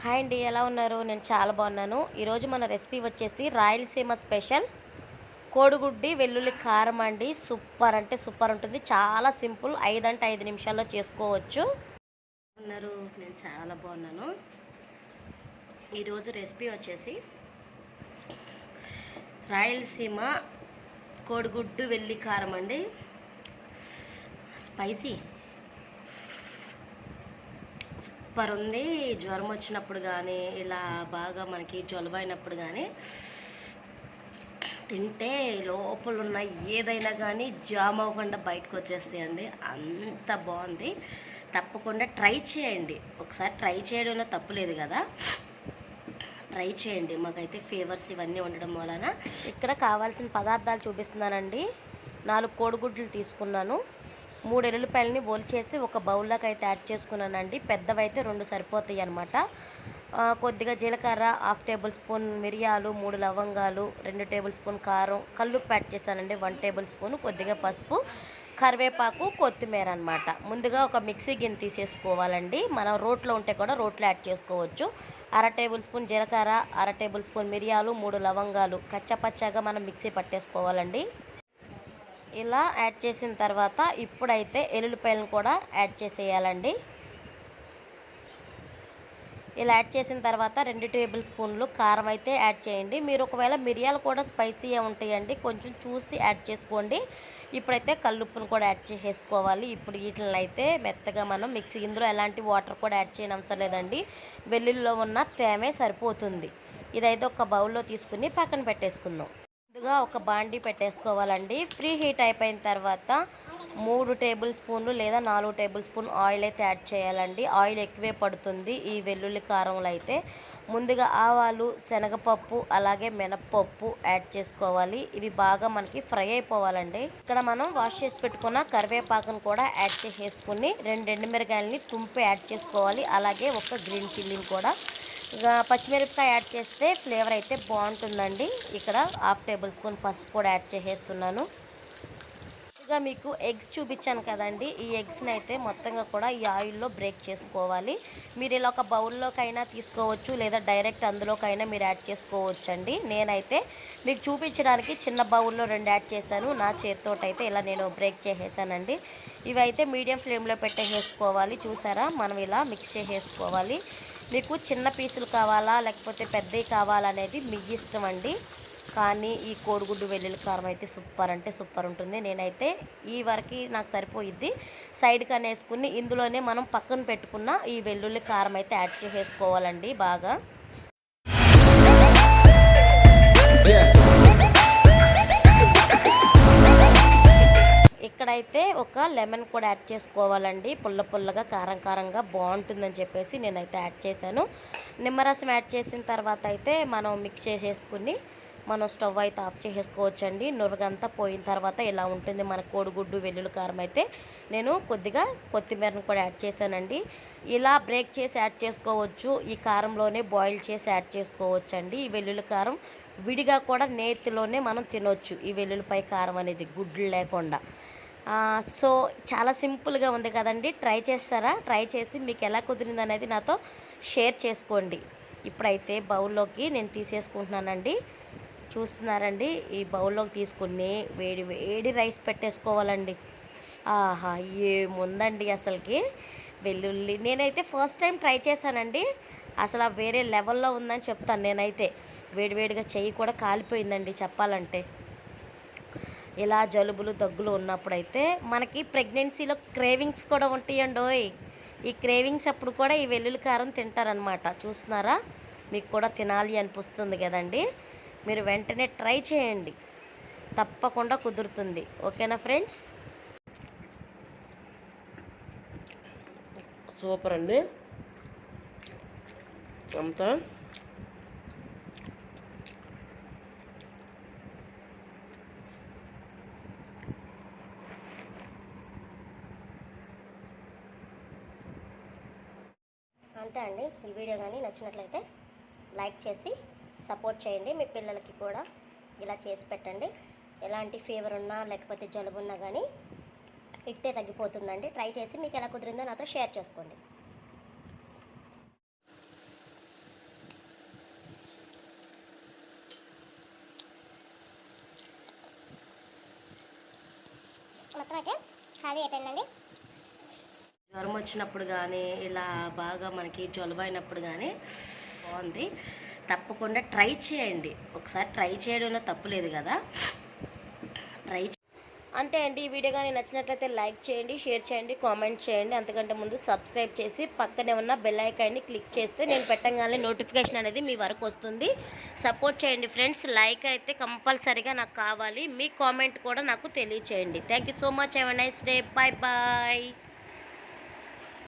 Hi అండి, ఎలా ఉన్నారు? నేను చాలా బాగున్నాను. ఈరోజు మన రెసిపీ వచ్చేసి రాయలసీమ స్పెషల్ కోడిగుడ్డి వెల్లుల్లి కారం అండి. సూపర్ అంటే సూపర్ ఉంటుంది. చాలా సింపుల్, 5 అంటే 5 నిమిషాల్లో చేసుకోవచ్చు. ఉన్నారు, నేను చాలా బాగున్నాను. ఈరోజు రెసిపీ వచ్చేసి రాయలసీమ కోడిగుడ్డు వెల్లి కారం అండి. స్పైసీ సూపర్ ఉంది. జ్వరం వచ్చినప్పుడు కానీ, ఇలా బాగా మనకి జలుబు అయినప్పుడు కానీ తింటే లోపల ఉన్న ఏదైనా కానీ జామ్ అవ్వకుండా బయటకు వచ్చేస్తాయండి. అంత బాగుంది. తప్పకుండా ట్రై చేయండి. ఒకసారి ట్రై చేయడంలో తప్పులేదు కదా, ట్రై చేయండి. మాకైతే ఫేవర్స్ ఇవన్నీ ఉండడం వలన ఇక్కడ కావాల్సిన పదార్థాలు చూపిస్తున్నానండి. 4 కోడిగుడ్లు తీసుకున్నాను. 3 ఎల్లుల్లిపాయలని ఒలిచేసి ఒక బౌల్లోకి అయితే యాడ్ చేసుకున్నానండి. పెద్దవైతే 2 సరిపోతాయి అనమాట. కొద్దిగా జీలకర్ర, 1/2 టేబుల్ స్పూన్ మిరియాలు, 3 లవంగాలు, 2 టేబుల్ స్పూన్ కారం, కల్లుప్పు యాడ్ చేశానండి, 1 టేబుల్ స్పూన్, కొద్దిగా పసుపు, కరివేపాకు, కొత్తిమీర అనమాట. ముందుగా ఒక మిక్సీ గిన్నె తీసేసుకోవాలండి. మనం రోట్లో ఉంటే కూడా రోట్లో యాడ్ చేసుకోవచ్చు. 1/2 టేబుల్ స్పూన్ జీలకర్ర, 1/2 టేబుల్ స్పూన్ మిరియాలు, 3 లవంగాలు కచ్చపచ్చగా మనం మిక్సీ పట్టేసుకోవాలండి. ఇలా యాడ్ చేసిన తర్వాత ఇప్పుడైతే ఎల్లుల్లిపాయలను కూడా యాడ్ చేసేయాలండి. ఇలా యాడ్ చేసిన తర్వాత 2 టేబుల్ స్పూన్లు కారం అయితే యాడ్ చేయండి. మీరు ఒకవేళ మిరియాలు కూడా స్పైసీగా ఉంటాయండి, కొంచెం చూసి యాడ్ చేసుకోండి. ఇప్పుడైతే కల్లుప్పును కూడా యాడ్ చేసేసుకోవాలి. ఇప్పుడు వీటిని అయితే మెత్తగా మనం మిక్సీ, ఇందులో ఎలాంటి వాటర్ కూడా యాడ్ చేయనవసరం లేదండి. వెల్లుల్లిలో ఉన్న తేమే సరిపోతుంది. ఇదైతే ఒక బౌల్లో తీసుకుని పక్కన పెట్టేసుకుందాం. ముందుగా ఒక బాండీ పెట్టేసుకోవాలండి. ప్రీ హీట్ అయిపోయిన తర్వాత 3 టేబుల్ స్పూన్లు లేదా 4 టేబుల్ స్పూన్ ఆయిల్ అయితే యాడ్ చేయాలండి. ఆయిల్ ఎక్కువే పడుతుంది ఈ వెల్లుల్లి కారంలో అయితే. ముందుగా ఆవాలు, శనగపప్పు, అలాగే మినప్పప్పు యాడ్ చేసుకోవాలి. ఇవి బాగా మనకి ఫ్రై అయిపోవాలండి. ఇక్కడ మనం వాష్ చేసి పెట్టుకున్న కరివేపాకును కూడా యాడ్ చేసేసుకుని 2 ఎండుమిరకాయలని తుంపి యాడ్ చేసుకోవాలి. అలాగే ఒక గ్రీన్ చిల్లీని కూడా, పచ్చిమిరపకాయ యాడ్ చేస్తే ఫ్లేవర్ అయితే బాగుంటుందండి. ఇక్కడ 1/2 టేబుల్ స్పూన్ పసుపు కూడా యాడ్ చేసేస్తున్నాను. ఇక మీకు ఎగ్స్ చూపించాను కదండి, ఈ ఎగ్స్ని అయితే మొత్తంగా కూడా ఈ ఆయిల్లో బ్రేక్ చేసుకోవాలి. మీరు ఇలా ఒక బౌల్లోకైనా తీసుకోవచ్చు, లేదా డైరెక్ట్ అందులోకైనా మీరు యాడ్ చేసుకోవచ్చు అండి. నేనైతే మీకు చూపించడానికి చిన్న బౌల్లో 2 యాడ్ చేశాను. నా చేతితో అయితే ఇలా నేను బ్రేక్ చేసేసానండి. ఇవైతే మీడియం ఫ్లేమ్లో పెట్టేసుకోవాలి. చూసారా, మనం ఇలా మిక్స్ చేసేసుకోవాలి. మీకు చిన్న పీసులు కావాలా లేకపోతే పెద్దవి కావాలనేది మీ ఇష్టం అండి. కానీ ఈ కోడిగుడ్డు వెల్లుల్లి కారం అయితే సూపర్ అంటే సూపర్ ఉంటుంది. నేనైతే ఈ వరకు నాకు సరిపోయిద్ది. సైడ్కి అనేసుకుని ఇందులోనే మనం పక్కన పెట్టుకున్న ఈ వెల్లుల్లి కారం అయితే యాడ్ చేసేసుకోవాలండి బాగా. ఇక్కడైతే ఒక లెమన్ కూడా యాడ్ చేసుకోవాలండి. పుల్ల పుల్లగా, కారం కారంగా బాగుంటుందని చెప్పేసి నేనైతే యాడ్ చేశాను. నిమ్మరసం యాడ్ చేసిన తర్వాత అయితే మనం మిక్స్ చేసేసుకుని మనం స్టవ్ అయితే ఆఫ్ చేసేసుకోవచ్చండి. నురగంతా పోయిన తర్వాత ఇలా ఉంటుంది మన కోడిగుడ్డు వెల్లుల్లి కారం అయితే. నేను కొద్దిగా కొత్తిమీరను కూడా యాడ్ చేశానండి. ఇలా బ్రేక్ చేసి యాడ్ చేసుకోవచ్చు. ఈ కారంలోనే బాయిల్ చేసి యాడ్ చేసుకోవచ్చు అండి. ఈ వెల్లుల్లి కారం విడిగా కూడా నేతిలోనే మనం తినొచ్చు. ఈ వెల్లుల్లిపాయ కారం అనేది గుడ్లు లేకుండా. సో చాలా సింపుల్గా ఉంది కదండి. ట్రై చేస్తారా? ట్రై చేసి మీకు ఎలా కుదిరింది అనేది నాతో షేర్ చేసుకోండి. ఇప్పుడైతే బౌల్లోకి నేను తీసేసుకుంటున్నానండి. చూస్తున్నారండి, ఈ బౌల్లోకి తీసుకుని వేడి వేడి రైస్ పెట్టేసుకోవాలండి. ఆహా, ఏముందండి అసలుకి వెల్లుల్లి. నేనైతే ఫస్ట్ టైం ట్రై చేశానండి. అసలు వేరే లెవెల్లో ఉందని చెప్తాను. నేనైతే వేడివేడిగా చెయ్యి కూడా కాలిపోయిందండి చెప్పాలంటే. ఇలా జలుబులు, దగ్గులు ఉన్నప్పుడైతే మనకి ప్రెగ్నెన్సీలో క్రేవింగ్స్ కూడా ఉంటాయండి. ఈ క్రేవింగ్స్ అప్పుడు కూడా ఈ వెల్లుల్లి కారం తింటారనమాట. చూస్తున్నారా, మీకు కూడా తినాలి అనిపిస్తుంది కదండి. మీరు వెంటనే ట్రై చేయండి, తప్పకుండా కుదురుతుంది. ఓకేనా ఫ్రెండ్స్? సూపర్ అండి. అంతా అంతే అండి. ఈ వీడియో కానీ నచ్చినట్లయితే లైక్ చేసి సపోర్ట్ చేయండి. మీ పిల్లలకి కూడా ఇలా చేసి పెట్టండి. ఎలాంటి ఫీవర్ ఉన్నా లేకపోతే జలుబు ఉన్నా కానీ ఇట్టే తగ్గిపోతుందండి. ట్రై చేసి మీకు ఎలా కుదిరిందో నాతో షేర్ చేసుకోండి. మొత్తం అయితే ఖాళీ అయిపోయిందండి. జ్వరం వచ్చినప్పుడు కానీ ఇలా బాగా మనకి జలుబు అయినప్పుడు కానీ బాగుంది. తప్పకుండా ట్రై చేయండి. ఒకసారి ట్రై చేయడంలో తప్పు లేదు కదా. ట్రై అంతే అండి. ఈ వీడియో కానీ నచ్చినట్లయితే లైక్ చేయండి, షేర్ చేయండి, కామెంట్ చేయండి. అంతకంటే ముందు సబ్స్క్రైబ్ చేసి పక్కనే ఉన్న బెల్ ఐకాన్ని క్లిక్ చేస్తే నేను పెట్టగానే నోటిఫికేషన్ అనేది మీ వరకు వస్తుంది. సపోర్ట్ చేయండి ఫ్రెండ్స్. లైక్ అయితే కంపల్సరీగా నాకు కావాలి. మీ కామెంట్ కూడా నాకు తెలియచేయండి. Thank you so much. Have a nice day. Bye bye.